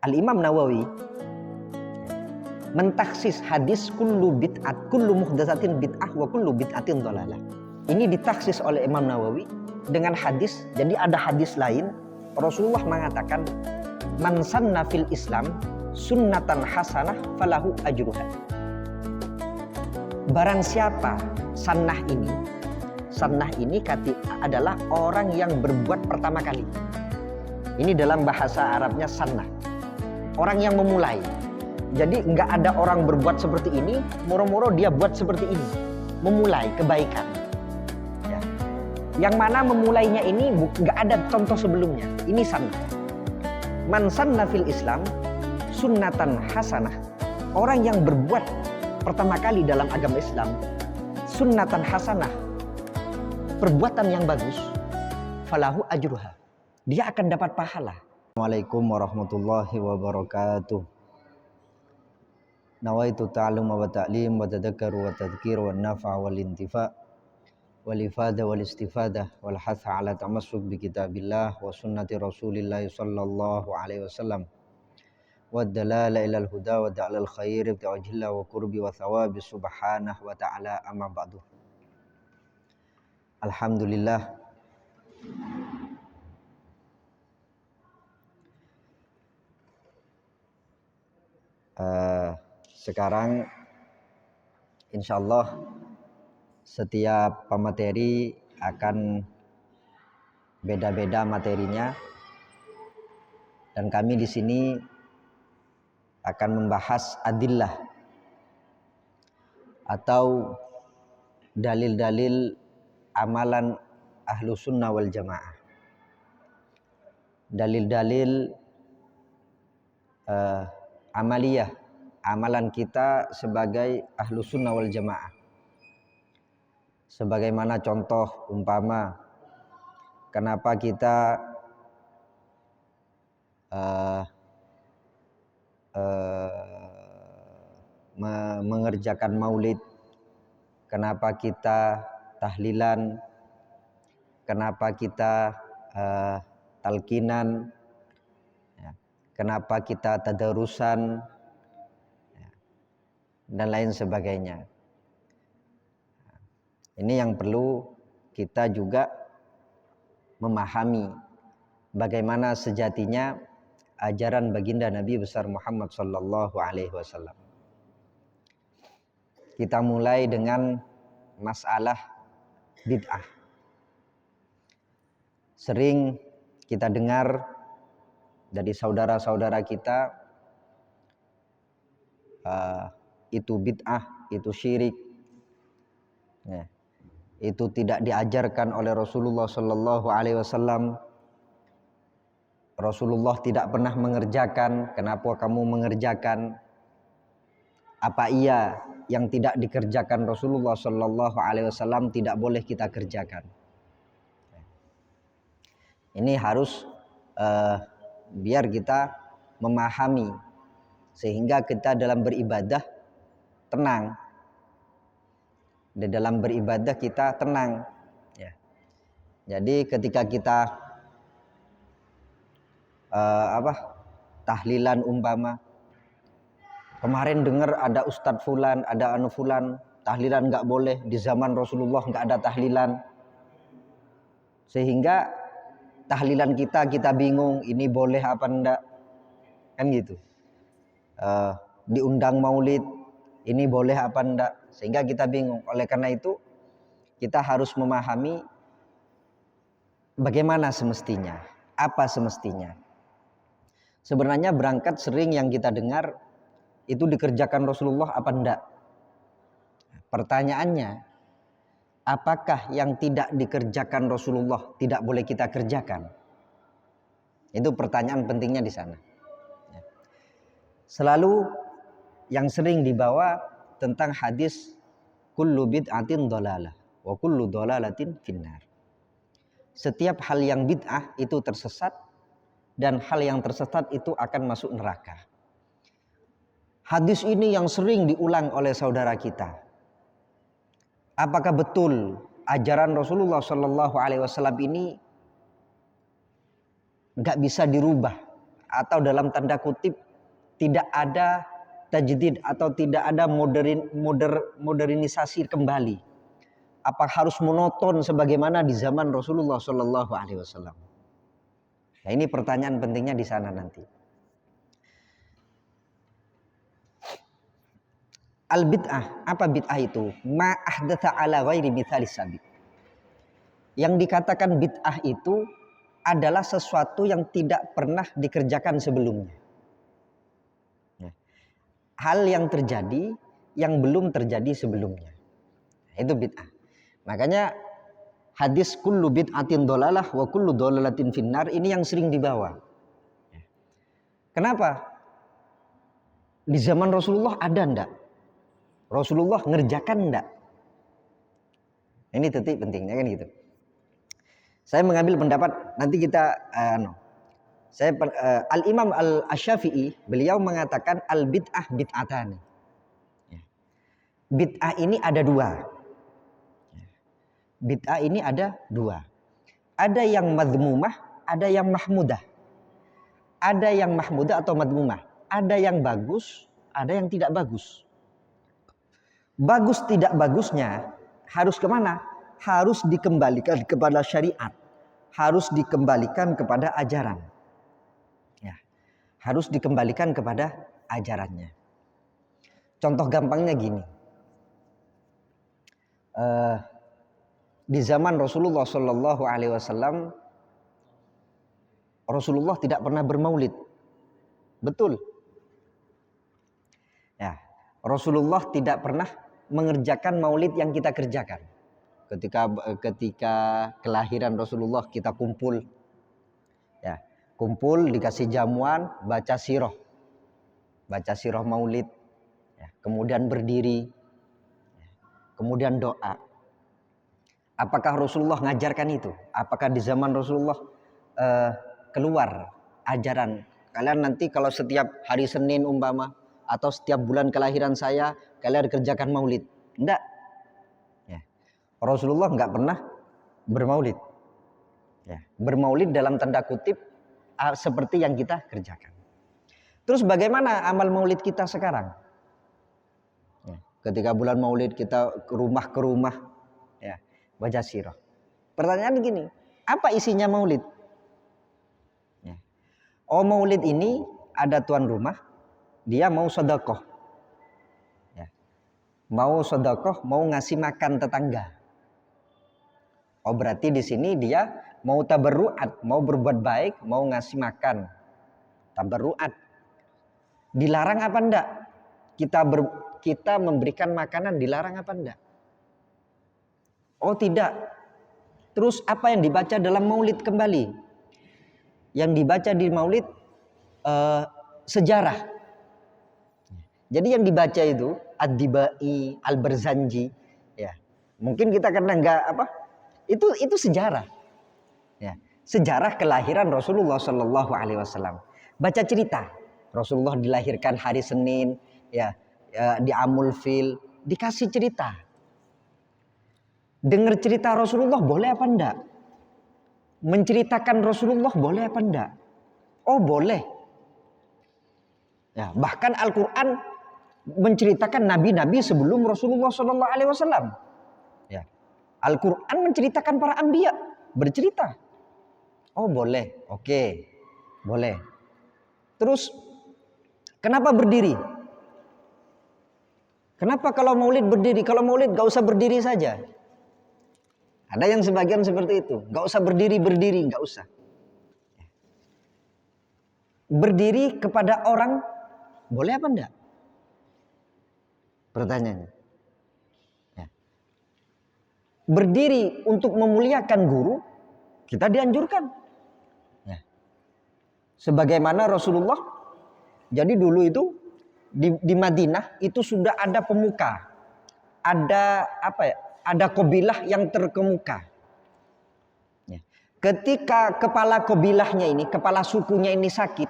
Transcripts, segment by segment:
Al-Imam Nawawi mentaksis hadis kullu muhdatsatin bid'ah wa kullu bid'atin dhalalah. Ini ditaksis oleh Imam Nawawi dengan hadis. Jadi ada hadis lain Rasulullah mengatakan man sanna fil Islam sunnatan hasanah falahu ajruha. Barang siapa sannah ini adalah orang yang berbuat pertama kali. Ini dalam bahasa Arabnya sannah, orang yang memulai. Jadi nggak ada orang berbuat seperti ini moro-moro dia buat seperti ini, memulai kebaikan ya. Yang mana memulainya ini nggak ada contoh sebelumnya. Ini sannah. Man sanna fil Islam sunnatan hasanah, orang yang berbuat pertama kali dalam agama Islam sunnatan hasanah, perbuatan yang bagus, falahu ajruha, dia akan dapat pahala. Assalamualaikum warahmatullahi wabarakatuh. Nawaitu ta'allum wa ta'lim wa tadhakkaru wa tadhkir wa nafa' wal intifa' wal ifada wal istifadah wal hatha ala tamassuk bi kitabillah wa sunnati rasulillah sallallahu alaihi wasallam wa dalala ilal huda wa da'alal khair bi wajhillah wa qurbi wa thawabi subhanahu wa ta'ala, amma ba'du. Alhamdulillah, sekarang insyaallah setiap pemateri akan beda-beda materinya, dan kami di sini akan membahas adillah atau dalil-dalil amalan ahlu sunnah wal jamaah, dalil-dalil amaliyah, amalan kita sebagai ahlu sunnah wal jamaah. Sebagaimana contoh umpama kenapa kita mengerjakan maulid, kenapa kita tahlilan, kenapa kita talkinan, kenapa kita tadarusan, dan lain sebagainya. Ini yang perlu kita juga memahami bagaimana sejatinya ajaran baginda Nabi besar Muhammad sallallahu alaihi wasallam. Kita mulai dengan masalah bid'ah. Sering kita dengar dari saudara-saudara kita, itu bid'ah, itu syirik, ya, itu tidak diajarkan oleh Rasulullah sallallahu alaihi wasallam. Rasulullah tidak pernah mengerjakan, kenapa kamu mengerjakan? Apa iya yang tidak dikerjakan Rasulullah sallallahu alaihi wasallam tidak boleh kita kerjakan? Ini harus biar kita memahami sehingga kita dalam beribadah tenang. Di dalam beribadah kita tenang ya. Jadi ketika kita tahlilan umpama, kemarin dengar ada Ustadz Fulan, ada anu Fulan, tahlilan nggak boleh, di zaman Rasulullah nggak ada tahlilan, sehingga tahlilan kita bingung, ini boleh apa enggak, kan gitu. Diundang maulid, ini boleh apa enggak, sehingga kita bingung. Oleh karena itu kita harus memahami bagaimana semestinya, apa semestinya. Sebenarnya berangkat sering yang kita dengar itu dikerjakan Rasulullah apa enggak. Pertanyaannya, apakah yang tidak dikerjakan Rasulullah tidak boleh kita kerjakan? Itu pertanyaan pentingnya di sana. Selalu yang sering dibawa tentang hadis kullu bid'atin dhalalah wa kullu dhalalatin finnar. Setiap hal yang bid'ah itu tersesat, dan hal yang tersesat itu akan masuk neraka. Hadis ini yang sering diulang oleh saudara kita. Apakah betul ajaran Rasulullah Shallallahu Alaihi Wasallam ini nggak bisa dirubah? atau dalam tanda kutip tidak ada tajdid atau tidak ada modernisasi kembali? Apa harus monoton sebagaimana di zaman Rasulullah Shallallahu Alaihi Wasallam? Nah, ini pertanyaan pentingnya di sana nanti. Al bid'ah, apa bid'ah itu? Ma ahdatsa ala ghairi mithalis sabiq. Yang dikatakan bid'ah itu adalah sesuatu yang tidak pernah dikerjakan sebelumnya. Hal yang terjadi yang belum terjadi sebelumnya. Itu bid'ah. Makanya hadis kullu bid'atin dolalah wa kullu dolalatin finnar ini yang sering dibawa. Kenapa? Di zaman Rasulullah ada enggak? Rasulullah ngerjakan enggak? Ini titik pentingnya kan gitu. Saya mengambil pendapat nanti kita Al-Imam Al-Syafi'i beliau mengatakan al-bid'ah bid'atan. Bid'ah ini ada dua. Bid'ah ini ada dua. Ada yang madmumah, ada yang mahmudah. Ada yang mahmudah atau madmumah. Ada yang bagus, ada yang tidak bagus. Bagus tidak bagusnya harus kemana? Harus dikembalikan kepada syariat. Harus dikembalikan kepada ajaran. Ya, harus dikembalikan kepada ajarannya. Contoh gampangnya gini. Di zaman Rasulullah Shallallahu Alaihi Wasallam, Rasulullah tidak pernah bermaulid, betul? Ya, Rasulullah tidak pernah mengerjakan maulid yang kita kerjakan. Ketika kelahiran Rasulullah kita kumpul, ya, kumpul dikasih jamuan, baca sirah maulid, ya, kemudian berdiri, ya, kemudian doa. Apakah Rasulullah ngajarkan itu? Apakah di zaman Rasulullah keluar ajaran kalian nanti kalau setiap hari Senin umpama atau setiap bulan kelahiran saya kalian kerjakan maulid? Enggak. Ya. Rasulullah enggak pernah bermaulid. Ya. Bermaulid dalam tanda kutip seperti yang kita kerjakan. Terus bagaimana amal maulid kita sekarang? Ya. Ketika bulan maulid kita ke rumah, ya, baca sirah. Pertanyaan gini, apa isinya maulid? Ya. Oh, maulid ini ada tuan rumah, dia mau sedekah. Ya. Mau sedekah, mau ngasih makan tetangga. Oh, berarti di sini dia mau tabarruat, mau berbuat baik, mau ngasih makan. Tabarruat. Dilarang apa enggak? Kita memberikan makanan dilarang apa enggak? Oh, tidak. Terus apa yang dibaca dalam maulid kembali? Yang dibaca di maulid sejarah. Jadi yang dibaca itu Ad-Dibai, Al-Barzanji, ya. Mungkin kita karena enggak apa? Itu sejarah. Ya, sejarah kelahiran Rasulullah Shallallahu Alaihi Wasallam. Baca cerita Rasulullah dilahirkan hari Senin, ya, di Amul Fil, dikasih cerita. Dengar cerita Rasulullah boleh apa enggak? Menceritakan Rasulullah boleh apa enggak? Oh, boleh. Ya, bahkan Al-Quran menceritakan nabi-nabi sebelum Rasulullah Shallallahu Alaihi Wasallam. Ya, Al-Quran menceritakan para anbiya, bercerita. Oh, boleh, oke, boleh. Terus kenapa berdiri? Kenapa kalau maulid berdiri? Kalau maulid gak usah berdiri saja. Ada yang sebagian seperti itu. Gak usah berdiri, gak usah. Berdiri kepada orang boleh apa enggak? Pertanyaannya. Ya. Berdiri untuk memuliakan guru, kita dianjurkan. Ya. Sebagaimana Rasulullah, jadi dulu itu di Madinah itu sudah ada pemuka. Ada apa ya? Ada kabilah yang terkemuka. Ya. Ketika kepala kabilahnya ini, kepala sukunya ini sakit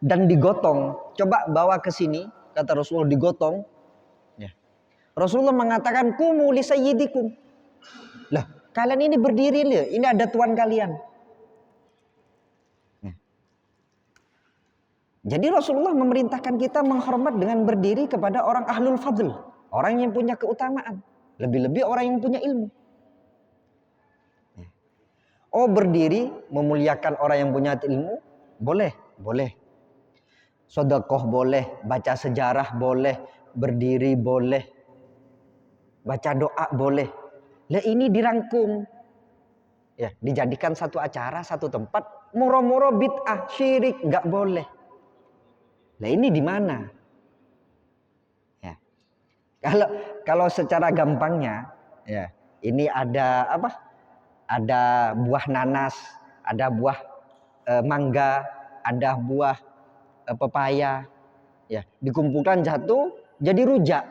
dan digotong, coba bawa ke sini, kata Rasulullah, digotong. Ya. Rasulullah mengatakan, "Qumu li sayyidikum." Lah, kalian ini berdiri loh, ini ada tuan kalian. Ya. Jadi Rasulullah memerintahkan kita menghormat dengan berdiri kepada orang ahlul fadl, orang yang punya keutamaan, lebih-lebih orang yang punya ilmu. Oh, berdiri memuliakan orang yang punya ilmu, boleh, boleh. Sedekah boleh, baca sejarah boleh, berdiri boleh, baca doa boleh. Lah ini dirangkum, ya, dijadikan satu acara, satu tempat, moro-moro bid'ah, syirik, nggak boleh. Nah ini di mana? Ya. Kalau secara gampangnya, ya, ini ada apa? Ada buah nanas, ada buah mangga, ada buah pepaya, ya, dikumpulkan satu jadi rujak.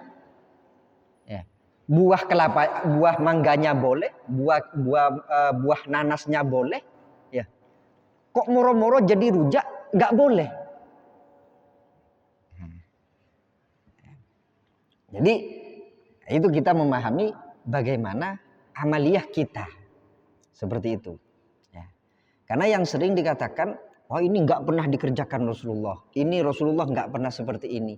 Ya. Buah kelapa, buah mangganya boleh, buah nanasnya boleh, ya. Kok moro-moro jadi rujak nggak boleh? Jadi itu kita memahami bagaimana amaliyah kita seperti itu. Ya. Karena yang sering dikatakan, oh ini nggak pernah dikerjakan Rasulullah, ini Rasulullah nggak pernah seperti ini.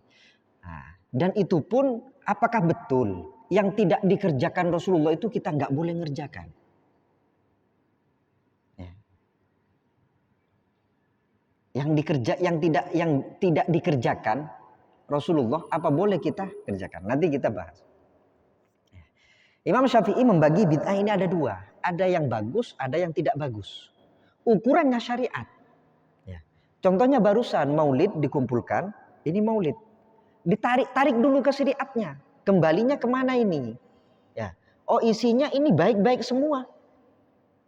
Nah, dan itu pun apakah betul yang tidak dikerjakan Rasulullah itu kita nggak boleh ngerjakan? Ya. Yang tidak dikerjakan Rasulullah apa boleh kita kerjakan? Nanti kita bahas. Imam Syafi'i membagi bid'ah ini ada dua. Ada yang bagus, ada yang tidak bagus. Ukurannya syariat. Ya. Contohnya barusan maulid dikumpulkan. Ini maulid. Ditarik dulu ke syariatnya. Kembalinya kemana ini? Ya. Oh isinya ini baik-baik semua.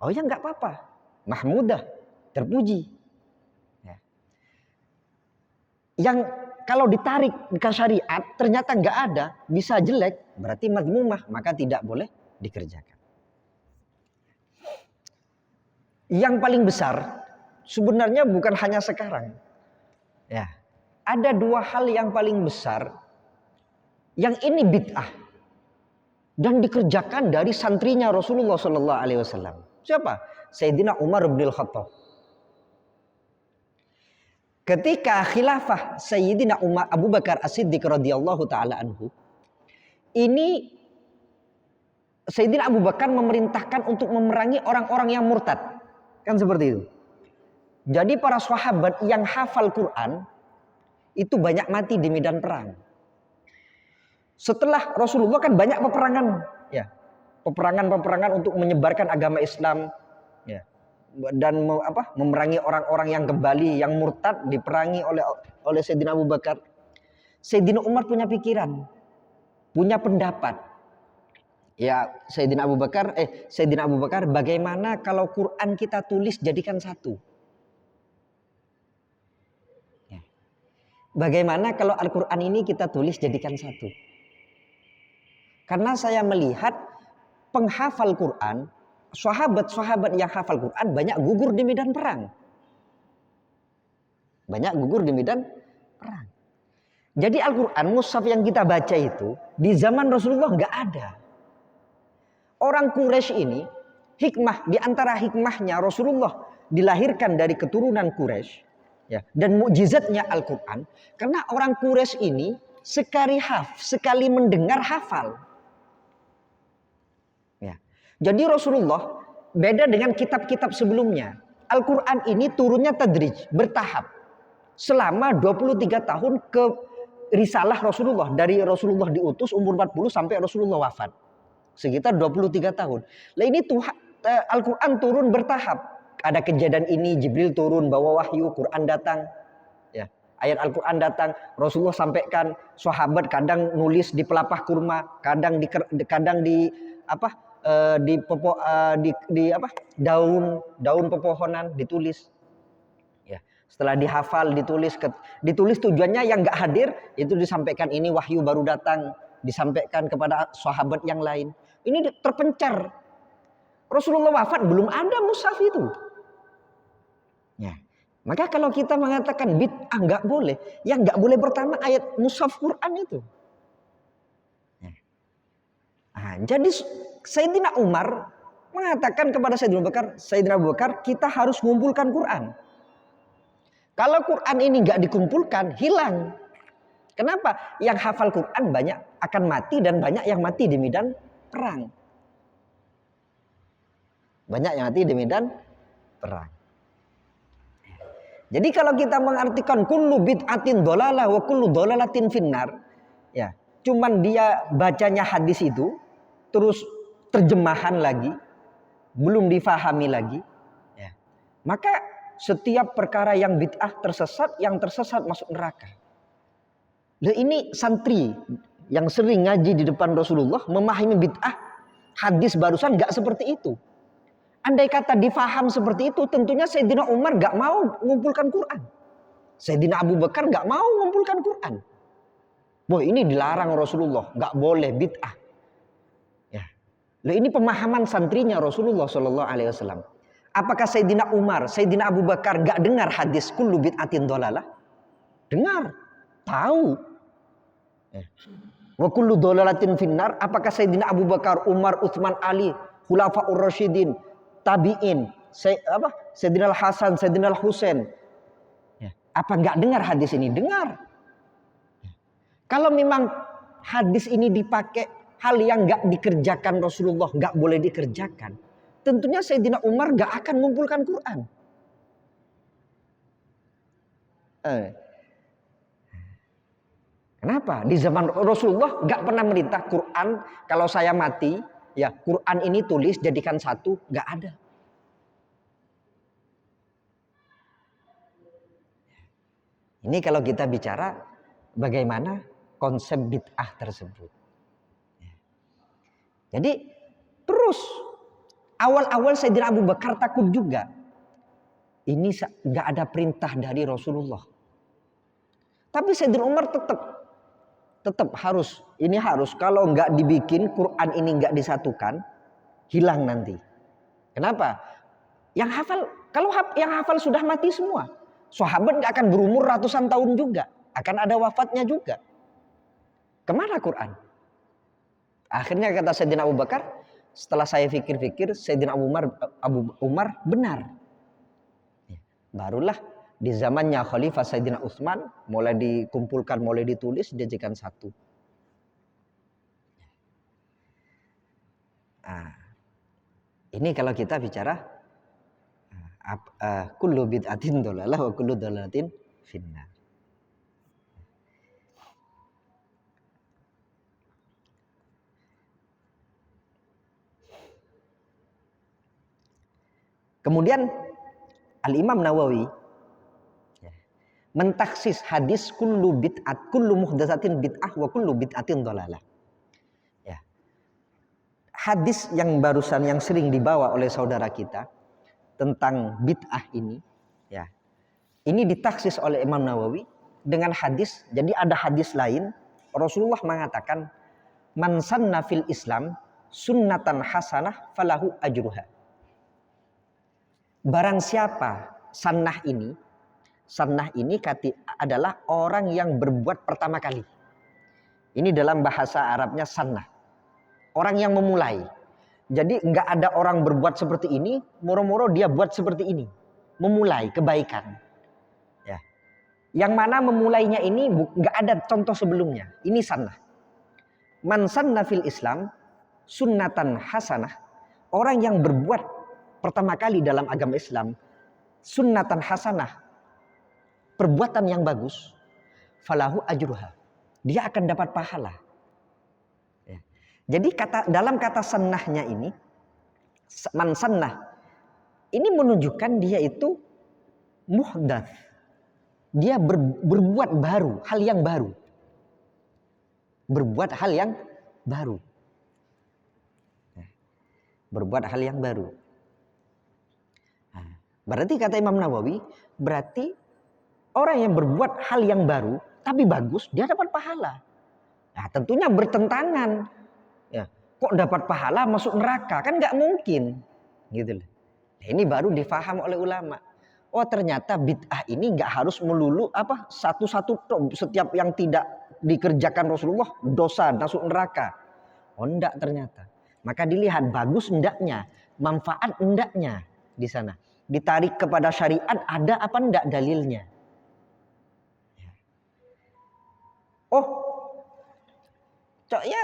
Oh ya nggak apa-apa. Mahmudah. Terpuji. Ya. Yang kalau ditarik ke syariat ternyata nggak ada, bisa jelek, berarti mazmumah, maka tidak boleh dikerjakan. Yang paling besar sebenarnya bukan hanya sekarang. Ya, ada dua hal yang paling besar yang ini bid'ah dan dikerjakan dari santrinya Rasulullah SAW. Siapa? Sayyidina Umar bin Khattab. Ketika khilafah Sayyidina Abu Bakar As-Siddiq radhiyallahu taala anhu, ini Sayyidina Abu Bakar memerintahkan untuk memerangi orang-orang yang murtad. Kan seperti itu. Jadi para sahabat yang hafal Quran itu banyak mati di medan perang. Setelah Rasulullah kan banyak peperangan, ya. Peperangan untuk menyebarkan agama Islam, ya. Dan memerangi orang-orang yang kembali, yang murtad diperangi oleh Sayyidina Abu Bakar. Sayyidina Umar punya pikiran, punya pendapat. Ya, Sayyidina Abu Bakar, bagaimana kalau Quran kita tulis jadikan satu? Ya. Bagaimana kalau Al-Quran ini kita tulis jadikan satu? Karena saya melihat penghafal Quran, sahabat-sahabat yang hafal Quran banyak gugur di medan perang. Banyak gugur di medan perang. Jadi Al-Quran, mushaf yang kita baca itu di zaman Rasulullah nggak ada. Orang Quraisy ini, hikmah di antara hikmahnya Rasulullah dilahirkan dari keturunan Quraisy, ya, dan mukjizatnya Al-Quran, karena orang Quraisy ini sekali mendengar hafal. Ya. Jadi Rasulullah beda dengan kitab-kitab sebelumnya. Al-Quran ini turunnya tadrij, bertahap. Selama 23 tahun ke risalah Rasulullah. Dari Rasulullah diutus umur 40 sampai Rasulullah wafat. Sekitar 23 tahun. Nah ini Al-Quran turun bertahap. Ada kejadian ini, Jibril turun bawa wahyu, Quran datang. Ya, ayat Al-Quran datang, Rasulullah sampaikan, sahabat kadang nulis di pelapah kurma, kadang di daun pepohonan ditulis. Ya, setelah dihafal ditulis tujuannya yang nggak hadir itu disampaikan, ini wahyu baru datang, disampaikan kepada sahabat yang lain. Ini terpencar. Rasulullah wafat belum ada mushaf itu. Ya. Maka kalau kita mengatakan bid'ah nggak boleh, yang nggak boleh pertama ayat mushaf Quran itu. Ya. Nah, jadi Sayyidina Umar mengatakan kepada Sayyidina Abu Bakar, kita harus mengumpulkan Quran. Kalau Quran ini nggak dikumpulkan, hilang. Kenapa? Yang hafal Quran banyak akan mati dan banyak yang mati di medan perang. Banyak yang mati di medan perang. Jadi kalau kita mengartikan kullu bid'atin dhalalah wa kullu dhalalatin finnar, ya, cuman dia bacanya hadis itu terus terjemahan lagi, belum difahami lagi, ya. Maka setiap perkara yang bid'ah tersesat, yang tersesat masuk neraka. Nah, ini santri yang sering ngaji di depan Rasulullah memahami bid'ah, hadis barusan nggak seperti itu. Andai kata difaham seperti itu, tentunya Sayyidina Umar nggak mau mengumpulkan Quran. Sayyidina Abu Bakar nggak mau mengumpulkan Quran. Boh, ini dilarang Rasulullah, nggak boleh bid'ah. Ya, nah, ini pemahaman santrinya Rasulullah Shallallahu Alaihi Wasallam. Apakah Sayyidina Umar, Sayyidina Abu Bakar nggak dengar hadis kullu bid'atin dhalalah? Dengar, tahu. Wa kullu dhalalatin finnar. Apakah Sayyidina Abu Bakar, Umar, Utsman, Ali, Khulafaur Rasyidin, tabi'in, Sayyidina Al-Hasan, Sayyidina Al-Husain, apa nggak dengar hadis ini? Dengar. Kalau memang hadis ini dipakai hal yang nggak dikerjakan Rasulullah, nggak boleh dikerjakan, tentunya Sayyidina Umar nggak akan mengumpulkan Quran. Kenapa? Di zaman Rasulullah nggak pernah merintah Quran, kalau saya mati, ya Quran ini tulis jadikan satu, nggak ada. Ini kalau kita bicara bagaimana konsep bid'ah tersebut. Jadi terus awal-awal Sayyidina Abu Bakar takut juga. Ini nggak ada perintah dari Rasulullah. Tapi Sayyidina Umar tetap harus, ini harus, kalau nggak dibikin Quran ini nggak disatukan, hilang nanti. Kenapa? Yang hafal, kalau yang hafal sudah mati semua, sahabat nggak akan berumur ratusan tahun juga, akan ada wafatnya juga. Kemana Quran? Akhirnya kata Sayyidina Abu Bakar, setelah saya pikir-pikir, Sayyidina Abu Umar benar. Barulah di zamannya Khalifah Sayyidina Utsman mulai dikumpulkan, mulai ditulis, dijadikan satu. Nah, ini kalau kita bicara kullu bid'atin dhalalah wa kullu dhalalatin finnar. Kemudian Al-Imam Nawawi mentaksis hadis kullu muhdatsatin bid'ah wa kullu bid'atin dhalalah. Ya. Hadis yang barusan yang sering dibawa oleh saudara kita tentang bid'ah ini, ya. Ini ditaksis oleh Imam Nawawi dengan hadis. Jadi ada hadis lain, Rasulullah mengatakan, "Man sanna fil Islam sunnatan hasanah falahu ajruha." Barang siapa sannah ini adalah orang yang berbuat pertama kali. Ini dalam bahasa Arabnya sannah. Orang yang memulai. Jadi nggak ada orang berbuat seperti ini, moro-moro dia buat seperti ini. Memulai kebaikan. Ya. Yang mana memulainya ini nggak ada contoh sebelumnya. Ini sannah. Man sanna fil Islam sunnatan hasanah. Orang yang berbuat pertama kali dalam agama Islam sunnatan hasanah, perbuatan yang bagus, falahu ajruha, dia akan dapat pahala. Ya. Jadi dalam kata sannahnya ini, man sannah, ini menunjukkan dia itu muhdats, dia berbuat baru, hal yang baru, berbuat hal yang baru, berbuat hal yang baru. Berarti kata Imam Nawawi, berarti orang yang berbuat hal yang baru tapi bagus, dia dapat pahala. Nah, tentunya bertentangan. Ya, kok dapat pahala masuk neraka? Kan nggak mungkin, gitu loh. Nah, ini baru difaham oleh ulama. Oh, ternyata bid'ah ini nggak harus melulu satu-satu, setiap yang tidak dikerjakan Rasulullah dosa, masuk neraka. Oh, enggak ternyata. Maka dilihat bagus endaknya, manfaat endaknya di sana. Ditarik kepada syariat, ada apa enggak dalilnya. Oh, cok ya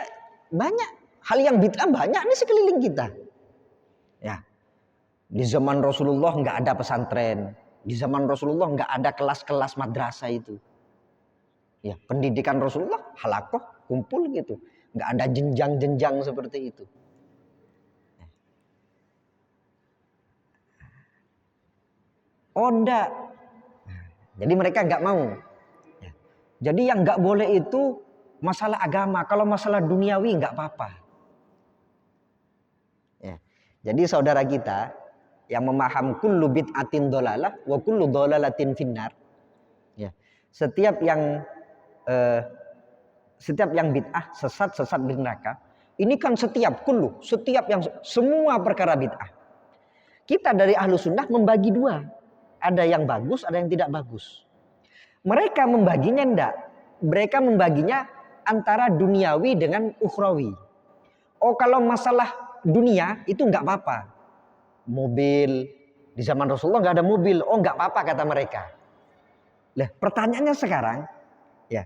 banyak hal yang bid'ah, banyak nih sekeliling kita. Ya, di zaman Rasulullah nggak ada pesantren, di zaman Rasulullah nggak ada kelas-kelas madrasah itu. Ya, pendidikan Rasulullah halakoh kumpul gitu, nggak ada jenjang-jenjang seperti itu. Oh enggak, jadi mereka nggak mau. Ya. Jadi yang nggak boleh itu masalah agama, kalau masalah duniawi nggak apa-apa. Ya. Jadi saudara kita yang memaham kullu bid'atin dolalah wa kullu dolalatin finnar. Ya. Setiap yang bid'ah sesat di neraka. Ini kan setiap yang semua perkara bid'ah. Kita dari ahlu sunnah membagi dua. Ada yang bagus, ada yang tidak bagus. Mereka membaginya enggak. Mereka membaginya antara duniawi dengan ukhrawi. Oh kalau masalah dunia itu enggak apa-apa. Mobil, di zaman Rasulullah enggak ada mobil. Oh enggak apa-apa kata mereka. Lah pertanyaannya sekarang, ya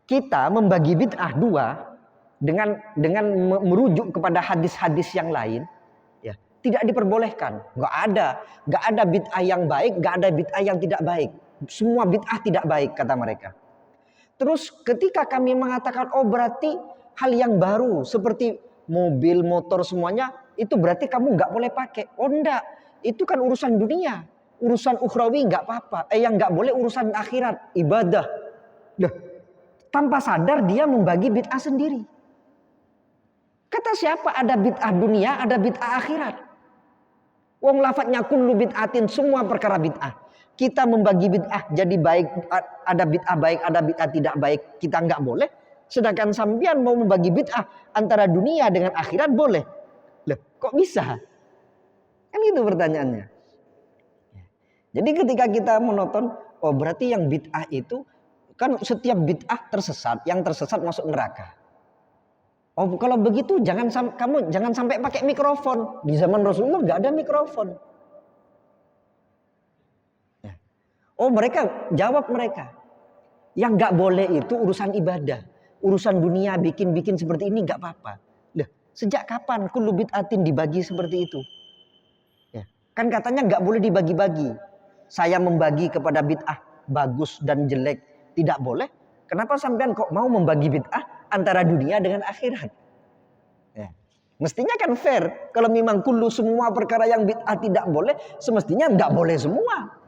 kita membagi bid'ah dua dengan merujuk kepada hadis-hadis yang lain, ya tidak diperbolehkan. Enggak ada bid'ah yang baik, enggak ada bid'ah yang tidak baik. Semua bid'ah tidak baik kata mereka. Terus ketika kami mengatakan oh berarti hal yang baru seperti mobil, motor semuanya itu berarti kamu nggak boleh pakai. Oh enggak, itu kan urusan dunia, urusan ukhrawi nggak apa-apa. Yang nggak boleh urusan akhirat, ibadah. Nah, tanpa sadar dia membagi bid'ah sendiri. Kata siapa ada bid'ah dunia, ada bid'ah akhirat. Wong lafadznya kullu bid'atin, semua perkara bid'ah. Kita membagi bid'ah jadi baik, ada bid'ah baik, ada bid'ah tidak baik, kita nggak boleh. Sedangkan sampean mau membagi bid'ah antara dunia dengan akhirat boleh. Loh, kok bisa? Kan itu pertanyaannya. Jadi ketika kita menonton, oh berarti yang bid'ah itu kan setiap bid'ah tersesat, yang tersesat masuk neraka. Oh kalau begitu kamu jangan sampai pakai mikrofon. Di zaman Rasulullah nggak ada mikrofon. Oh jawab mereka. Yang nggak boleh itu urusan ibadah. Urusan dunia bikin seperti ini nggak apa-apa. Lah, sejak kapan kullu bid'atin dibagi seperti itu? Ya, kan katanya nggak boleh dibagi-bagi. Saya membagi kepada bid'ah bagus dan jelek tidak boleh. Kenapa sampean kok mau membagi bid'ah antara dunia dengan akhirat? Ya. Mestinya kan fair. Kalau memang kullu semua perkara yang bid'ah tidak boleh, semestinya nggak boleh semua.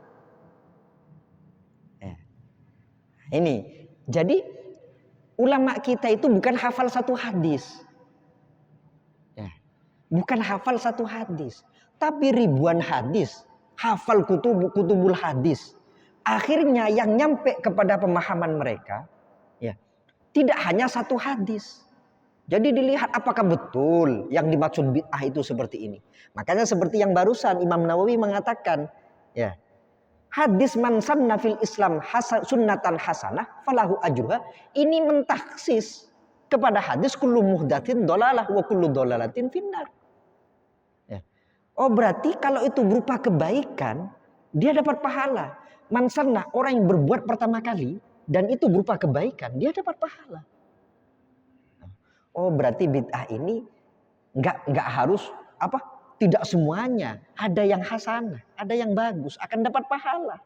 Ini, jadi ulama kita itu bukan hafal satu hadis, ya, bukan hafal satu hadis, tapi ribuan hadis, hafal kutubul hadis. Akhirnya yang nyampe kepada pemahaman mereka, ya, tidak hanya satu hadis. Jadi dilihat apakah betul yang dimaksud bid'ah itu seperti ini. Makanya seperti yang barusan Imam Nawawi mengatakan, ya. Hadis man sanna fil Islam sunnatan hasanah falahu ajruha, ini mentaksis kepada hadis kullu muhdatsin dolalah wa kullu dolalatin finnar. Ya. Oh berarti kalau itu berupa kebaikan dia dapat pahala. Man sanna, orang yang berbuat pertama kali dan itu berupa kebaikan dia dapat pahala. Oh berarti bid'ah ini nggak harus apa? Tidak semuanya, ada yang hasanah, ada yang bagus, akan dapat pahala.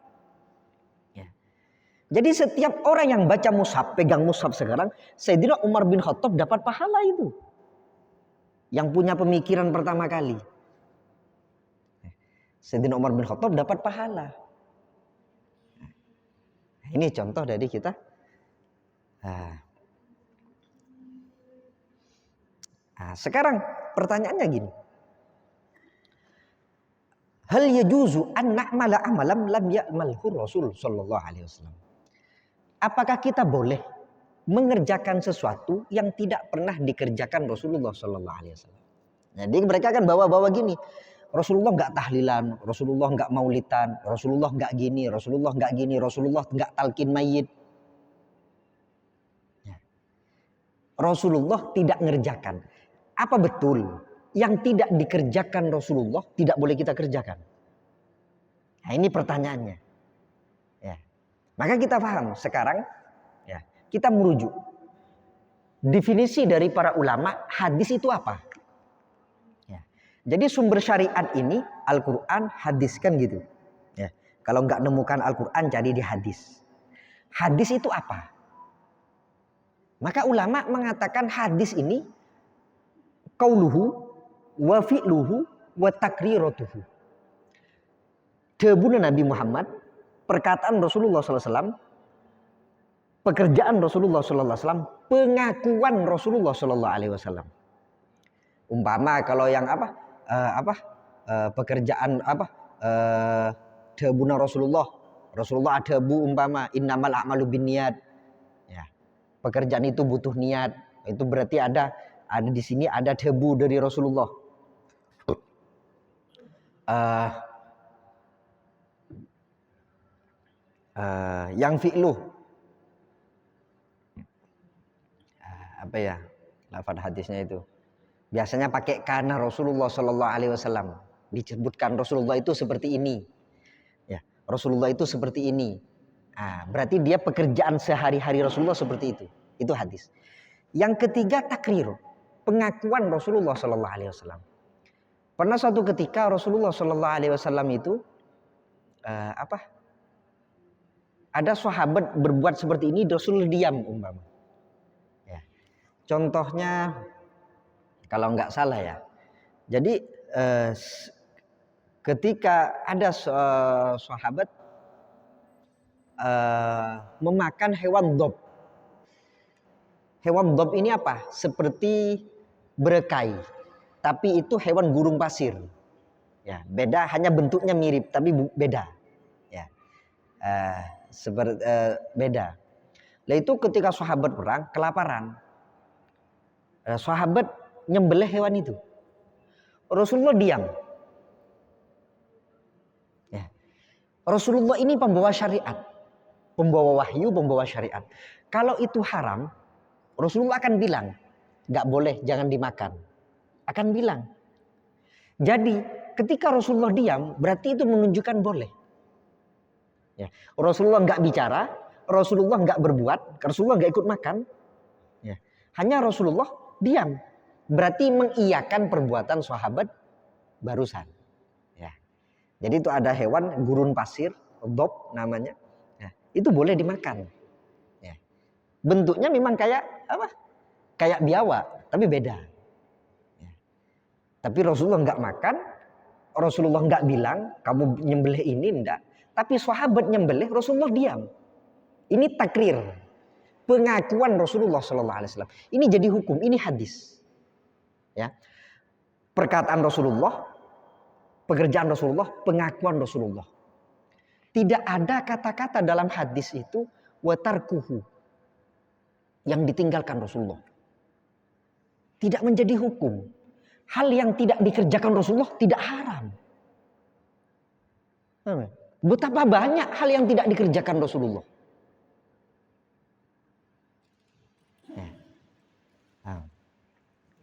Ya. Jadi setiap orang yang baca mushaf, pegang mushaf sekarang, Sayyidina Umar bin Khattab dapat pahala itu. Yang punya pemikiran pertama kali. Sayyidina Umar bin Khattab dapat pahala. Ini contoh dari kita. Sekarang pertanyaannya gini. Hal yajuzu an na'mala amalan lam ya'malhu Rasul sallallahu alaihi wasallam. Apakah kita boleh mengerjakan sesuatu yang tidak pernah dikerjakan Rasulullah sallallahu alaihi wasallam? Jadi mereka kan bawa-bawa gini. Rasulullah enggak tahlilan, Rasulullah enggak maulidan, Rasulullah enggak gini, Rasulullah enggak gini, Rasulullah enggak talqin mayit. Rasulullah tidak mengerjakan. Apa betul yang tidak dikerjakan Rasulullah tidak boleh kita kerjakan? Nah ini pertanyaannya. Ya. Maka kita paham sekarang, ya, kita merujuk. Definisi dari para ulama, hadis itu apa? Ya. Jadi sumber syariat ini Al-Quran, hadis kan gitu. Ya. Kalau nggak nemukan Al-Quran, cari di hadis. Hadis itu apa? Maka ulama mengatakan hadis ini qauluhu wa fi'luhu wa takriratuhu. Debuna Nabi Muhammad, perkataan Rasulullah SAW, pekerjaan Rasulullah SAW, pengakuan Rasulullah SAW. Umpama kalau yang pekerjaan debuna Rasulullah debu umpama innamal a'malu binniyat. Ya. Pekerjaan itu butuh niat. Itu berarti ada di sini ada debu dari Rasulullah. Yang fi'luh apa ya lafaz hadisnya itu biasanya pakai kana Rasulullah Shallallahu Alaihi Wasallam, disebutkan Rasulullah itu seperti ini ya, Rasulullah itu seperti ini. Berarti dia pekerjaan sehari-hari Rasulullah seperti itu hadis. Yang ketiga takrir, pengakuan Rasulullah Shallallahu Alaihi Wasallam. Pernah suatu ketika Rasulullah Shallallahu Alaihi Wasallam itu ada sahabat berbuat seperti ini, Rasul diam umpama. Ya. Contohnya kalau nggak salah ya. Jadi ketika ada sahabat memakan hewan dob. Hewan dob ini apa? Seperti berekai, tapi itu hewan gurung pasir. Ya, beda, hanya bentuknya mirip, tapi beda. Ya. Beda. Lah itu ketika sahabat perang kelaparan, sahabat nyembelih hewan itu, Rasulullah diam. Ya. Rasulullah ini pembawa syariat, pembawa wahyu, pembawa syariat. Kalau itu haram, Rasulullah akan bilang, nggak boleh, jangan dimakan. Akan bilang. Jadi ketika Rasulullah diam, berarti itu menunjukkan boleh. Ya. Rasulullah nggak bicara, Rasulullah nggak berbuat, Rasulullah nggak ikut makan. Ya. Hanya Rasulullah diam. Berarti mengiyakan perbuatan sahabat barusan. Ya. Jadi itu ada hewan gurun pasir, dob namanya. Ya. Itu boleh dimakan. Ya. Bentuknya memang kayak apa? Kayak biawak, tapi beda. Ya. Tapi Rasulullah nggak makan, Rasulullah nggak bilang kamu nyembelih ini enggak. Tapi sahabat nyembelih, Rasulullah diam. Ini takrir, pengakuan Rasulullah SAW. Ini jadi hukum, ini hadis. Ya, perkataan Rasulullah, pekerjaan Rasulullah, pengakuan Rasulullah. Tidak ada kata-kata dalam hadis itu watarkuhu yang ditinggalkan Rasulullah. Tidak menjadi hukum. Hal yang tidak dikerjakan Rasulullah tidak haram. Betapa banyak hal yang tidak dikerjakan Rasulullah.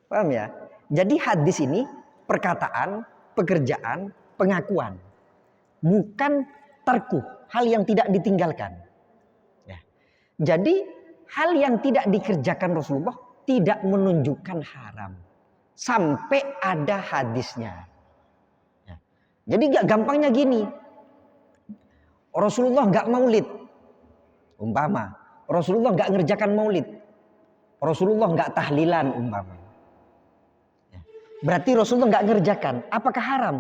Paham ya? Jadi hadis ini perkataan, pekerjaan, pengakuan. Bukan tarku, hal yang tidak ditinggalkan. Ya. Jadi hal yang tidak dikerjakan Rasulullah tidak menunjukkan haram. Sampai ada hadisnya. Ya. Jadi gak gampangnya gini. Rasulullah nggak maulid, umpama. Rasulullah nggak ngerjakan maulid. Rasulullah nggak tahlilan, umpama. Ya. Berarti Rasulullah nggak ngerjakan. Apakah haram?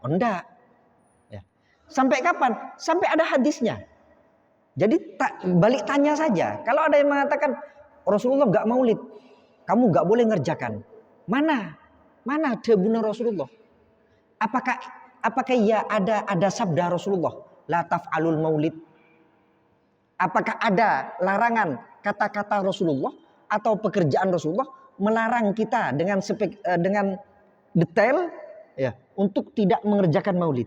Oh, enggak. Ya. Sampai kapan? Sampai ada hadisnya. Jadi balik tanya saja. Kalau ada yang mengatakan Rasulullah nggak maulid, kamu nggak boleh ngerjakan. Mana debuna Rasulullah? Apakah ya ada sabda Rasulullah? La taf'alul maulid. Apakah ada larangan kata-kata Rasulullah atau pekerjaan Rasulullah melarang kita dengan detail ya untuk tidak mengerjakan maulid?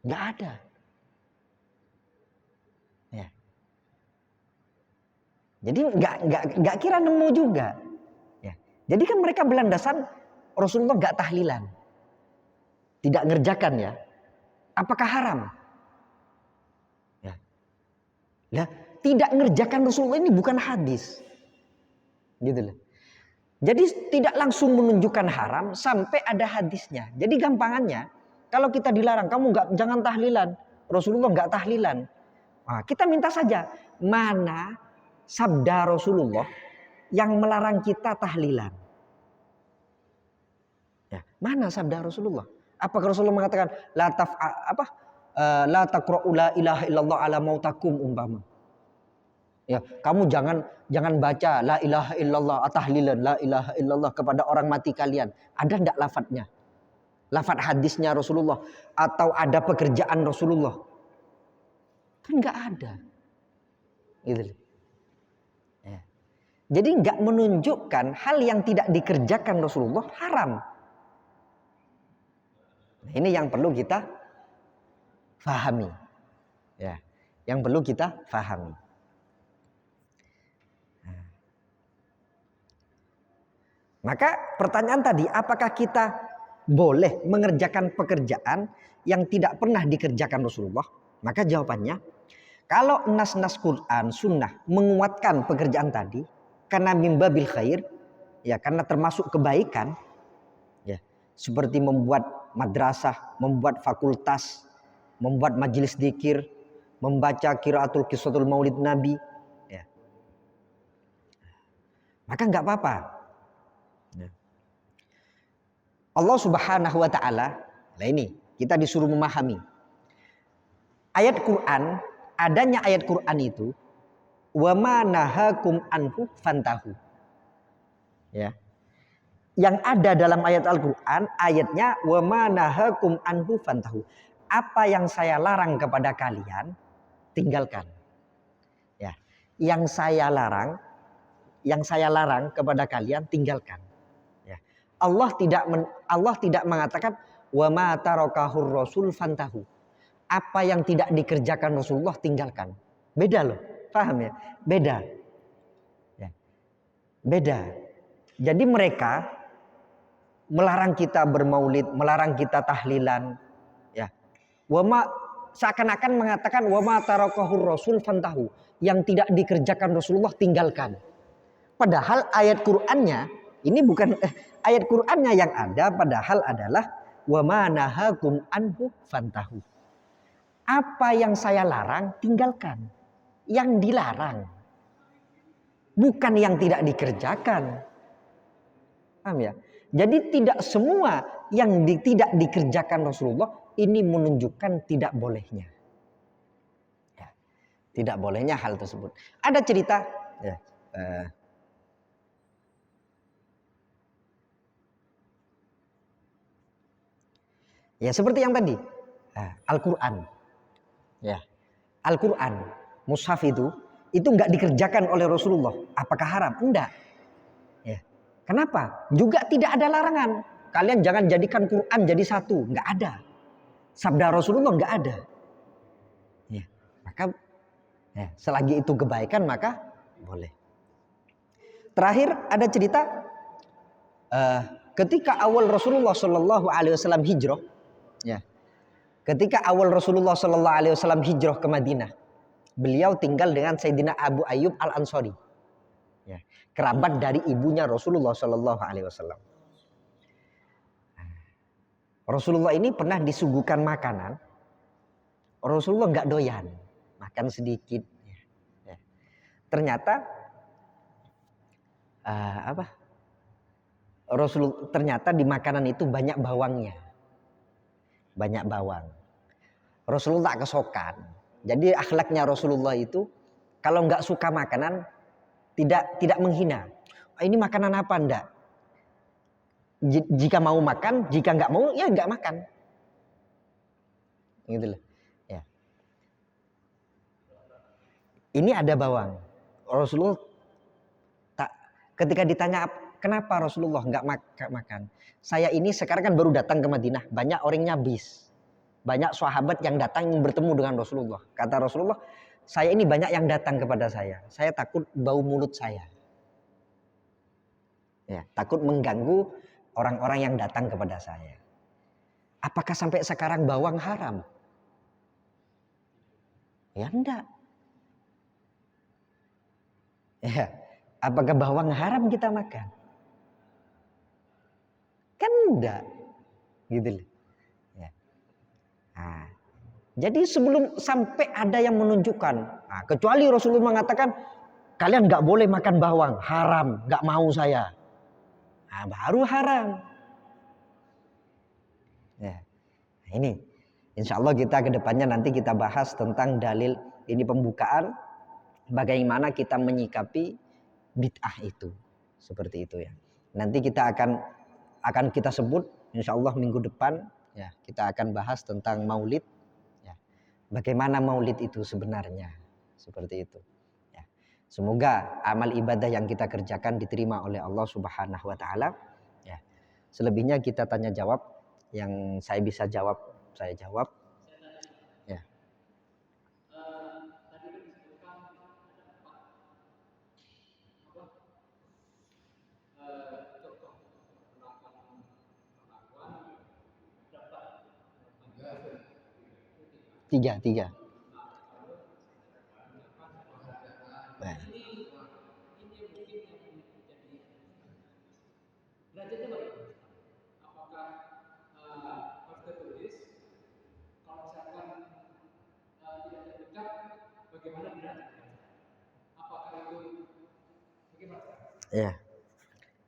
Nggak ada. Ya. Jadi nggak kira nemu juga. Ya. Jadi kan mereka berlandasan Rasulullah nggak tahlilan. Tidak ngerjakan ya. Apakah haram? Ya. Lah, tidak ngerjakan Rasulullah ini bukan hadis. Gitu loh. Jadi tidak langsung menunjukkan haram sampai ada hadisnya. Jadi gampangannya, kalau kita dilarang, kamu jangan tahlilan, Rasulullah nggak tahlilan. Nah, kita minta saja, mana sabda Rasulullah yang melarang kita tahlilan? Ya, mana sabda Rasulullah? Apakah Rasulullah mengatakan la taqra'u la ilaha illallah ala mautakum umpama? Ya, kamu jangan baca la ilaha illallah tahlilan la ilaha illallah kepada orang mati kalian. Ada enggak lafadznya? Lafadz hadisnya Rasulullah atau ada pekerjaan Rasulullah? Kan enggak ada. Gitu. Ya. Jadi enggak menunjukkan hal yang tidak dikerjakan Rasulullah haram. Nah, ini yang perlu kita fahami. Ya, yang perlu kita fahami. Maka pertanyaan tadi, apakah kita boleh mengerjakan pekerjaan yang tidak pernah dikerjakan Rasulullah? Maka jawabannya, kalau nas-nas Quran, sunnah menguatkan pekerjaan tadi, karena mimbabil khair, ya karena termasuk kebaikan, ya seperti membuat madrasah, membuat fakultas, membuat majelis dzikir, membaca qiraatul qissatul maulid Nabi, ya. Maka nggak apa-apa. Allah Subhanahu wa taala, nah ini kita disuruh memahami. Ayat Quran, adanya ayat Quran itu wa ma nahakum anhu fantahu. Ya. Yang ada dalam ayat Al-Qur'an, ayatnya wa ma nahakum anhu fantahu. Apa yang saya larang kepada kalian, tinggalkan. Ya. Yang saya larang kepada kalian, tinggalkan. Allah tidak mengatakan wa ma tarakahur rasul fantahu. Apa yang tidak dikerjakan Rasulullah tinggalkan. Beda loh, paham ya? Beda. Ya. Beda. Jadi mereka melarang kita bermaulid, melarang kita tahlilan, ya. Seakan-akan mengatakan wa ma tarakahur rasul fantahu. Yang tidak dikerjakan Rasulullah tinggalkan. Padahal ayat Qur'annya ini bukan ayat Qur'annya yang ada, padahal adalah wa ma nahakum anhu fantahu. Apa yang saya larang tinggalkan. Yang dilarang. Bukan yang tidak dikerjakan. Paham ya? Jadi tidak semua yang tidak dikerjakan Rasulullah ini menunjukkan tidak bolehnya. Ya, tidak bolehnya hal tersebut. Ada cerita ya, ya seperti yang tadi, Al-Quran, ya Al-Quran, mushaf itu nggak dikerjakan oleh Rasulullah. Apakah haram? Enggak. Ya. Kenapa? Juga tidak ada larangan. Kalian jangan jadikan Quran jadi satu, nggak ada. Sabda Rasulullah nggak ada. Ya. Maka ya, selagi itu kebaikan maka boleh. Terakhir ada cerita ketika awal Rasulullah Shallallahu Alaihi Wasallam hijrah. Ya. Ketika awal Rasulullah Shallallahu Alaihi Wasallam hijrah ke Madinah, beliau tinggal dengan Sayyidina Abu Ayyub Al Ansori, ya, kerabat dari ibunya Rasulullah Shallallahu Alaihi Wasallam. Rasulullah ini pernah disuguhkan makanan, Rasulullah nggak doyan, makan sedikit. Ya. Ternyata ternyata di makanan itu banyak bawangnya. Banyak bawang. Rasulullah tak kesokan. Jadi akhlaknya Rasulullah itu kalau nggak suka makanan tidak menghina. Ini makanan apa enggak? Jika mau makan, jika nggak mau ya nggak makan. Gitu loh. Ya. Ini ada bawang. Rasulullah ketika ditanya kenapa Rasulullah nggak makan? Saya ini sekarang kan baru datang ke Madinah, banyak orangnya bis, banyak sahabat yang datang bertemu dengan Rasulullah. Kata Rasulullah, saya ini banyak yang datang kepada saya takut bau mulut saya, ya, takut mengganggu orang-orang yang datang kepada saya. Apakah sampai sekarang bawang haram? Ya enggak. Ya, apakah bawang haram kita makan? Kan enggak, gitu loh. Ya. Nah, jadi sebelum sampai ada yang menunjukkan, nah, kecuali Rasulullah mengatakan kalian nggak boleh makan bawang, haram, nggak mau saya. Nah, baru haram. Ya. Nah, ini, insya Allah kita kedepannya nanti kita bahas tentang dalil ini pembukaan, bagaimana kita menyikapi bid'ah itu, seperti itu ya. Nanti kita akan kita sebut, insya Allah minggu depan ya kita akan bahas tentang maulid, ya. Bagaimana maulid itu sebenarnya, seperti itu. Ya. Semoga amal ibadah yang kita kerjakan diterima oleh Allah Subhanahu Wa Taala. Ya. Selebihnya kita tanya jawab, yang saya bisa jawab saya jawab. Ya. Tiga. Nah. Ya.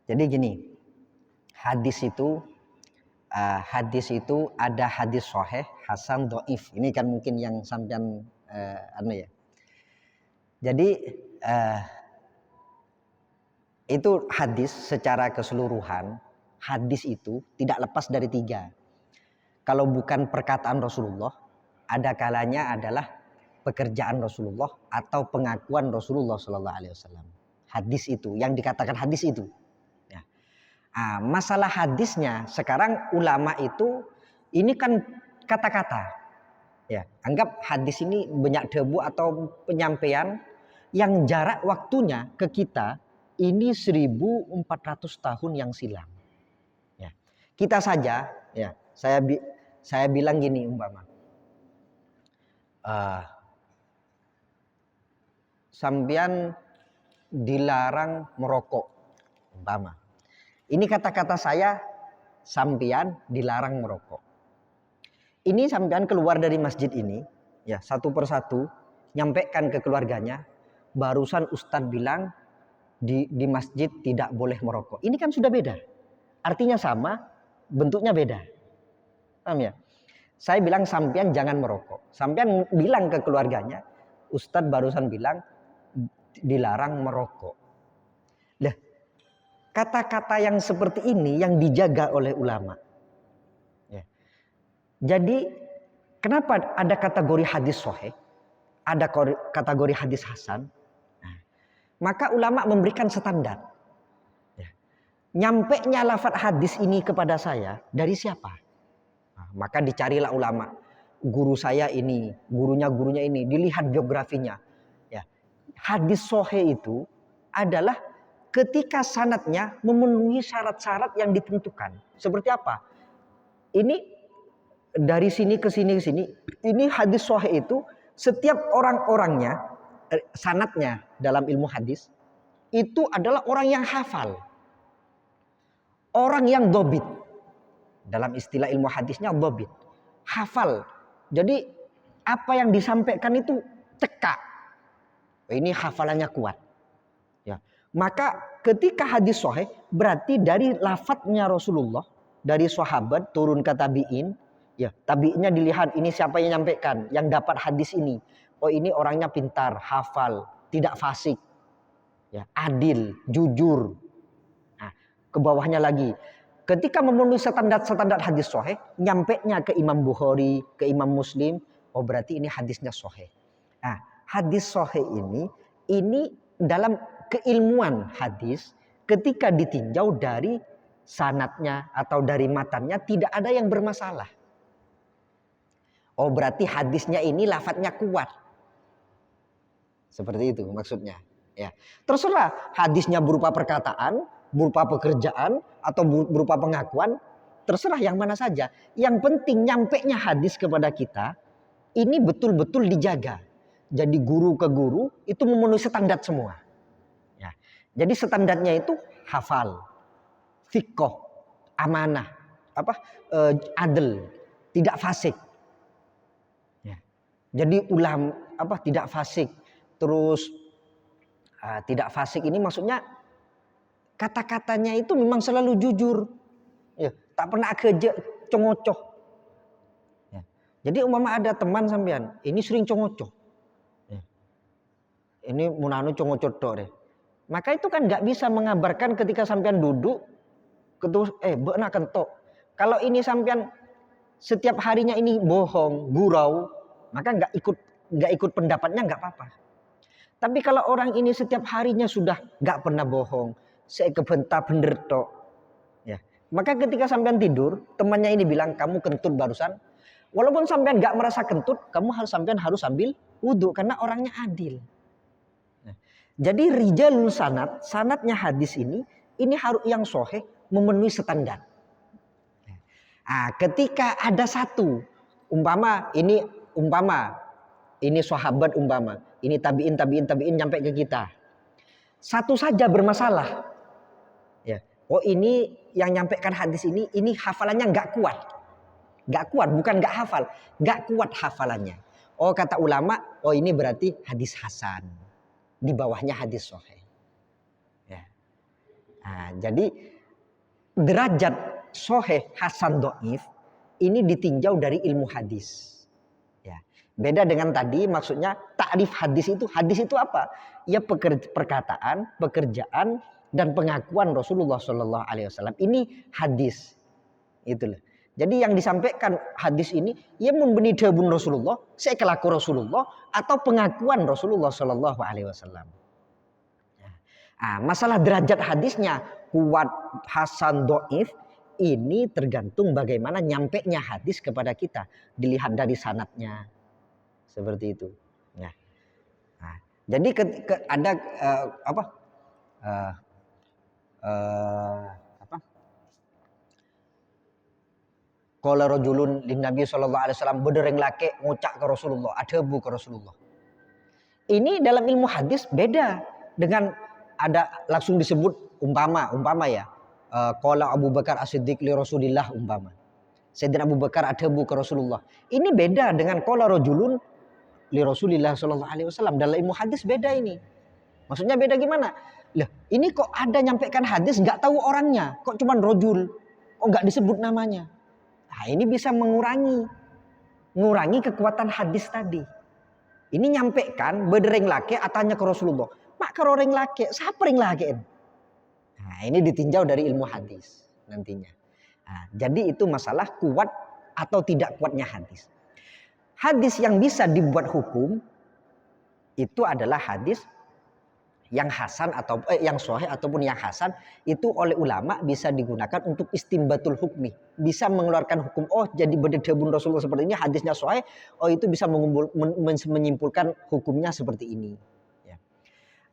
Jadi gini, hadis itu ada hadis sahih, hasan, dhaif. Ini kan mungkin yang sampean ya. Jadi itu hadis secara keseluruhan, hadis itu tidak lepas dari tiga. Kalau bukan perkataan Rasulullah, ada kalanya adalah pekerjaan Rasulullah atau pengakuan Rasulullah Sallallahu Alaihi Wasallam. Hadis itu, yang dikatakan hadis itu. Ya. Nah, masalah hadisnya sekarang ulama itu ini kan kata-kata. Ya, anggap hadis ini banyak debu atau penyampaian yang jarak waktunya ke kita ini 1400 tahun yang silam. Ya. Kita saja, ya, saya bilang gini umpama. Sampean dilarang merokok umpama. Ini kata-kata saya, sampean dilarang merokok. Ini sampean keluar dari masjid ini, ya, satu persatu nyampaikan ke keluarganya, barusan Ustadz bilang di masjid tidak boleh merokok. Ini kan sudah beda. Artinya sama, bentuknya beda. Paham ya? Saya bilang sampean jangan merokok. Sampean bilang ke keluarganya, Ustadz barusan bilang dilarang merokok. Lah, kata-kata yang seperti ini yang dijaga oleh ulama. Ya. Jadi kenapa ada kategori hadis sahih, ada kategori hadis hasan? Nah, maka ulama memberikan standar. Ya. Nyampainya lafaz hadis ini kepada saya dari siapa? Nah, maka dicarilah ulama. Guru saya ini, gurunya ini, dilihat biografinya. Ya. Hadis sahih itu adalah ketika sanadnya memenuhi syarat-syarat yang ditentukan. Seperti apa? Ini dari sini ke sini ke sini. Ini hadis sahih itu setiap orang-orangnya, sanadnya dalam ilmu hadis itu adalah orang yang hafal, orang yang dobit. Dalam istilah ilmu hadisnya dobit, hafal. Jadi apa yang disampaikan itu cekak. Ini hafalannya kuat. Ya. Maka ketika hadis sahih berarti dari lafadznya Rasulullah, dari sahabat turun ke tabi'in, ya, tabi'innya dilihat ini siapa yang nyampaikan, yang dapat hadis ini. Oh, ini orangnya pintar, hafal, tidak fasik. Ya, adil, jujur. Nah, ke bawahnya lagi. Ketika memenuhi standar hadis sahih, nyampainya ke Imam Bukhari, ke Imam Muslim, oh berarti ini hadisnya sahih. Nah, hadis sahih ini dalam keilmuan hadis ketika ditinjau dari sanadnya atau dari matannya tidak ada yang bermasalah. Oh berarti hadisnya ini lafadznya kuat. Seperti itu maksudnya. Ya, terserah hadisnya berupa perkataan, berupa pekerjaan atau berupa pengakuan, terserah yang mana saja. Yang penting nyampainya hadis kepada kita ini betul-betul dijaga. Jadi guru ke guru itu memenuhi standar semua. Jadi standarnya itu hafal, fiqh, amanah, adil, tidak fasik. Ya. Jadi tidak fasik. Terus tidak fasik ini maksudnya kata-katanya itu memang selalu jujur. Ya, tak pernah congocoh. Ya. Jadi umpama ada teman sampean, ini sering congocoh. Ya. Ini munanu congocoh tok deh. Maka itu kan nggak bisa mengabarkan ketika sampean duduk, terus benak kentok. Kalau ini sampean setiap harinya ini bohong, gurau, maka nggak ikut pendapatnya nggak apa-apa. Tapi kalau orang ini setiap harinya sudah nggak pernah bohong, saya kebentar bener tok, ya. Maka ketika sampean tidur, temannya ini bilang kamu kentut barusan, walaupun sampean nggak merasa kentut, sampean harus ambil wudhu karena orangnya adil. Jadi rijalul sanadnya hadis ini harus yang sahih, memenuhi standar. Ketika ada satu umpama ini sahabat ini tabiin nyampe ke kita. Satu saja bermasalah. Ya. Oh ini yang nyampaikan hadis ini hafalannya nggak kuat. Nggak kuat, bukan nggak hafal, nggak kuat hafalannya. Oh kata ulama, oh ini berarti hadis hasan. Di bawahnya hadis sahih. Ya. Jadi derajat sahih, hasan, dhaif ini ditinjau dari ilmu hadis. Ya. Beda dengan tadi, maksudnya takrif hadis itu apa? Ya perkataan, pekerjaan dan pengakuan Rasulullah Shallallahu Alaihi Wasallam. Ini hadis. Itulah. Jadi yang disampaikan hadis ini ya membeni dawuh Rasulullah, sekelaku Rasulullah atau pengakuan Rasulullah Shallallahu Alaihi Wasallam. Masalah derajat hadisnya kuat, hasan, dhaif ini tergantung bagaimana nyampainya hadis kepada kita, dilihat dari sanadnya seperti itu. Jadi ada Qala rajulun lin Nabi sallallahu alaihi wasallam bedereng lake ngucak ke Rasulullah, adhebu ke Rasulullah. Ini dalam ilmu hadis beda dengan ada langsung disebut umpama ya. Qala Abu Bakar As-Siddiq li Rasulillah umpama. Sayyidina Abu Bakar adhebu ke Rasulullah. Ini beda dengan qala rajulun li Rasulillah sallallahu alaihi wasallam. Dalam ilmu hadis beda ini. Maksudnya beda gimana? Lah, ini kok ada nyampaikan hadis enggak tahu orangnya, kok cuman rajul. Kok enggak disebut namanya? Ini bisa mengurangi kekuatan hadis tadi. Ini nyampaikan bedereng lake atanya ke Rasulullah. Mak keroreng lake, siapa ring lake? Ini ditinjau dari ilmu hadis nantinya. Jadi itu masalah kuat atau tidak kuatnya hadis. Hadis yang bisa dibuat hukum itu adalah hadis yang hasan atau yang sahih ataupun yang hasan itu oleh ulama bisa digunakan untuk istimbatul hukmi, bisa mengeluarkan hukum. Oh jadi berdedabun Rasulullah seperti ini, hadisnya sahih, oh itu bisa menyimpulkan hukumnya seperti ini. Ya.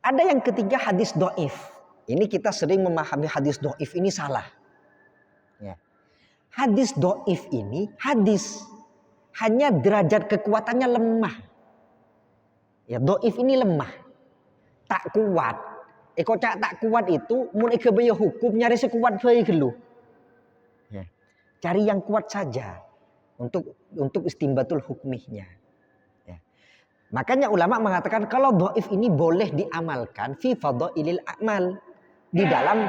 Ada yang ketiga hadis dhaif. Ini kita sering memahami hadis dhaif ini salah. Ya. Hadis dhaif ini hanya derajat kekuatannya lemah. Ya dhaif ini lemah. Tak kuat. Kok tak kuat itu mun ikebaya hukum nyari sekuat bae gelu. Ya. Cari yang kuat saja untuk istimbatul hukmihnya. Ya. Makanya ulama mengatakan kalau dhaif ini boleh diamalkan fi fadhailil a'mal, di dalam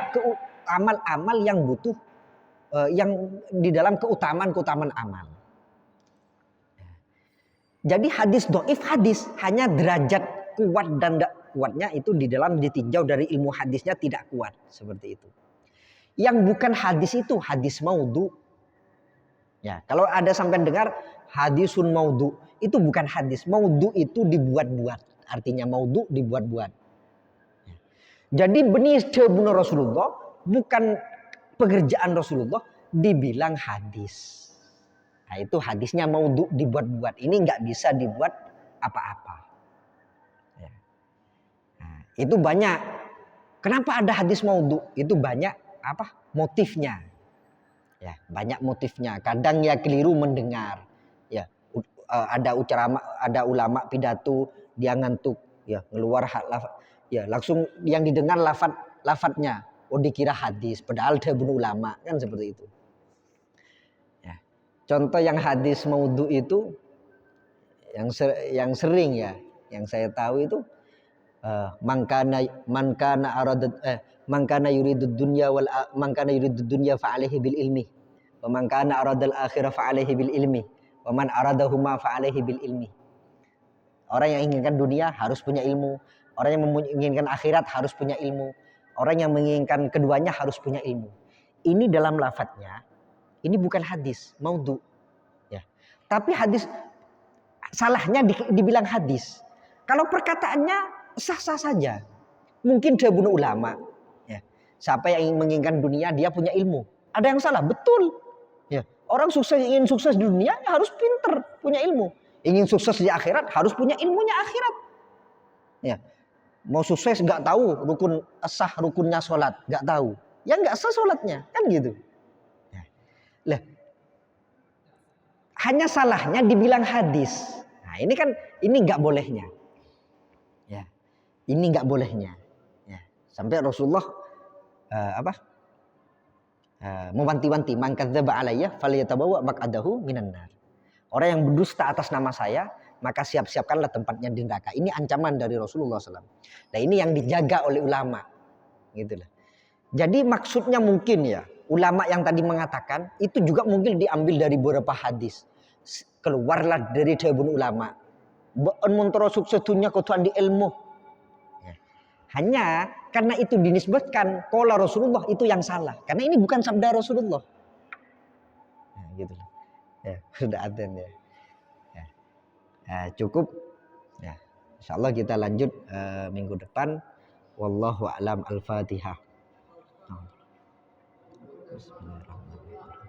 amal-amal yang butuh yang di dalam keutamaan amal. Ya. Jadi hadis dhaif hanya derajat kuat dan tidak kuatnya itu di dalam ditinjau dari ilmu hadisnya tidak kuat seperti itu. Yang bukan hadis itu hadis maudhu. Ya, kalau ada sampai dengar hadisun maudhu itu bukan hadis. Maudhu itu dibuat-buat. Artinya maudhu dibuat-buat. Ya. Jadi benih dawuh Rasulullah bukan pekerjaan Rasulullah dibilang hadis. Nah, itu hadisnya maudhu dibuat-buat. Ini nggak bisa dibuat apa-apa. Itu banyak. Kenapa ada hadis maudhu? Itu banyak motifnya. Ya, banyak motifnya. Kadang ya keliru mendengar. Ya, ada ulama pidato dia ngantuk, ya, ngeluar Ya, langsung yang didengar lafadznya. Oh, dikira hadis, padahal dia bunuh ulama, kan seperti itu. Ya. Contoh yang hadis maudhu itu yang sering ya, yang saya tahu itu mangkana yuridud dunya fa alaihi bil ilmi wa mangkana aradal akhirah fa alaihi bil ilmi wa man aradahuma fa alaihi bil ilmi. Orang yang inginkan dunia harus punya ilmu, orang yang menginginkan akhirat harus punya ilmu, orang yang menginginkan keduanya harus punya ilmu. Ini dalam lafadznya, ini bukan hadis maudhu ya. Tapi hadis, salahnya dibilang hadis. Kalau perkataannya sah-sah saja. Mungkin dia bunuh ulama. Ya. Siapa yang menginginkan dunia dia punya ilmu. Ada yang salah? Betul. Ya. Orang ingin sukses di dunia harus pinter, punya ilmu. Ingin sukses di akhirat harus punya ilmunya akhirat. Ya. Mau sukses nggak tahu rukunnya sholat, nggak tahu. Ya nggak sah sholatnya, kan gitu. Ya. Lah, hanya salahnya dibilang hadis. Nah, ini nggak bolehnya. Ya. Ini nggak bolehnya. Ya. Sampai Rasulullah mewanti-wanti, man kadzdzaba alayya falyatabawa maq'adahu minan nar. Orang yang berdusta atas nama saya, maka siap-siapkanlah tempatnya di neraka. Ini ancaman dari Rasulullah SAW. Nah, ini yang dijaga oleh ulama, gitu lah. Jadi maksudnya mungkin ya, ulama yang tadi mengatakan itu juga mungkin diambil dari beberapa hadis. Keluarlah dari tribun ulama. Ba'an muntara sukses dunia kutuan di ilmu. Ya. Hanya karena itu dinisbatkan qala Rasulullah, itu yang salah. Karena ini bukan sabda Rasulullah. Nah, gitu lah. Ya, sudah adzan ya. Cukup ya. Insyaallah kita lanjut minggu depan. Wallahu a'lam. Al-Fatihah. Bismillahirrahmanirrahim.